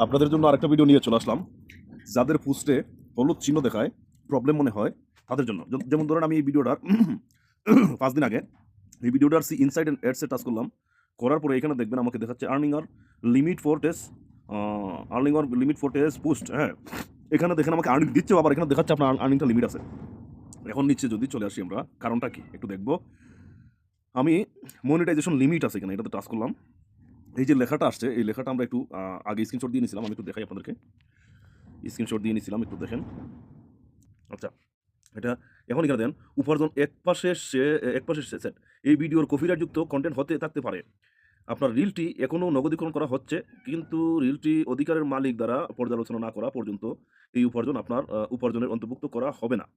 আপনাদের জন্য আরেকটা ভিডিও নিয়ে চলে আসলাম। যাদের পোস্টে হলুদ চিহ্ন দেখায়, প্রবলেম মনে হয় তাদের জন্য। যেমন ধরেন আমি এই ভিডিওটার ৫ দিন আগে এই ভিডিওটার ইনসাইড এন্ড অ্যাডস এ টাচ করলাম। করার পরে এখানে দেখবেন আমাকে দেখাচ্ছে আর্নিং আর লিমিট ফর টেস্ট, পোস্ট। হ্যাঁ, এখানে দেখেন আমাকে আর্নিং দিচ্ছে, আবার এখানে দেখাচ্ছে আপনার আর্নিংটা লিমিট আছে। এখন নিচে যদি চলে আসি আমরা, কারণটা কি একটু দেখবো। আমি মনিটাইজেশন লিমিট আছে এখানে, এটাতে টাচ করলাম। এই যে লেখাটা আসছে, এই লেখাটা আমরা একটু আগে স্ক্রিনশট দিয়ে নিয়েছিলাম। আমি একটু দেখাই আপনাদেরকে। স্ক্রিনশট দিয়ে নিয়েছিলাম, একটু দেখেন। আচ্ছা, এটা এখন এখানে দেন উপার্জন এক পাশে সেট। এই ভিডিওর কপিরাইটযুক্ত কন্টেন্ট হতে থাকতে পারে। আপনার রিলটি এখনও নগদীকরণ করা হচ্ছে, কিন্তু রিলটি অধিকারের মালিক দ্বারা পর্যালোচনা না করা পর্যন্ত এই উপার্জন আপনার উপার্জনের অন্তর্ভুক্ত করা হবে না।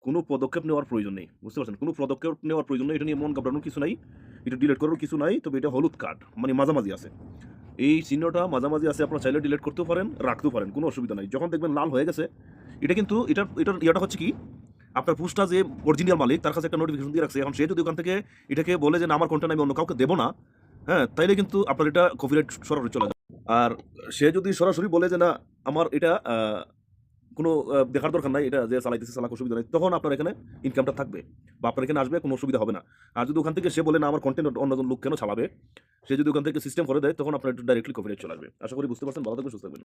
কোনো পদক্ষেপ নেওয়ার প্রয়োজন নেই। বুঝতে পারছেন? কোনো পদক্ষেপ নেওয়ার প্রয়োজন নেই। এটা নিয়ে মন ঘাবড়ানোর কিছু নাই। এটা ডিলিট করার কিছু নাই। তবে এটা হলুদ কার্ড, মানে মাঝামাঝি আছে। এই চিহ্নটা মাঝামাঝি আছে। আপনারা চাইলে ডিলিট করতেও পারেন, রাখতেও পারেন। কোনো অসুবিধা নাই। যখন দেখবেন লাল হয়ে গেছে, এটা কিন্তু এটার ইয়াটা হচ্ছে কি, আপনার পোস্টটা যে অরিজিনাল মালিক তার কাছে একটা নোটিফিকেশন দিয়ে রাখছে। এখন সে যদি ওখান থেকে এটাকে বলে যে না, আমার কন্টেন্ট আমি অন্য কাউকে দেবো না, হ্যাঁ, তাইলে কিন্তু আপনার এটা কপিরাইট সরাসরি চলে যাবে। আর সে যদি সরাসরি বলে যে না, আমার এটা কোনো দেখার দরকার নাই, এটা যে চালাইতেছে চালাক, অসুবিধা নাই, তখন আপনার এখানে ইনকামটা থাকবে বা আপনার এখানে আসবে, কোনো অসুবিধা হবে না। আর যদি ওখান থেকে সে বলে না, আমার কন্টেন্ট অন্যজন লোক কেন চালাবে, সে যদি ওখান থেকে সিস্টেম করে দেয়, তখন আপনার ডাইরেক্টলি কপিরাইট চলে আসবে। আশা করি বুঝতে পারছেন। ভালো থাকবেন, সুস্থ থাকবেন।